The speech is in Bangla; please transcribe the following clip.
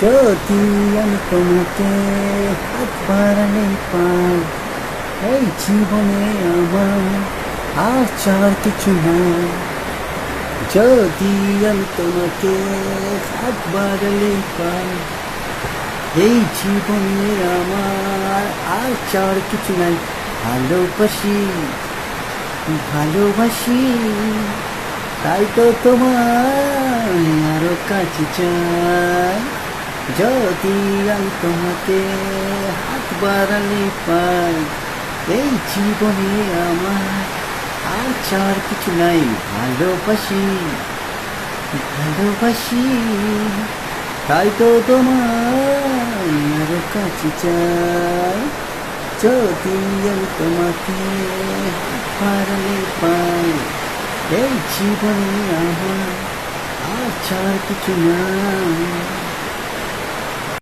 যদি আমি তোমাকে হাত বাড়ালে পাই, এই জীবনে আমার আর চার কিছু নাই। যদি আমি তোমাকে হাত বাড়ালে পাই, এই জীবনে আমার আর চার কিছু নাই। ভালোবাসি, ভালোবাসি, তাই তো তোমায় আরো কাছে চাই। যদি আমি তোমাকে হাত বাড়ালে পাই, এই জীবনে আমার আর চার কিছু নাই। ভালোবাসি, ভালোবাসি, তাই তো তোমায় আরো কাছে চাই। যদি আমি তোমাকে হাত বাড়ালে পাই, এই জীবনে আমার আর চার কিছু নাই।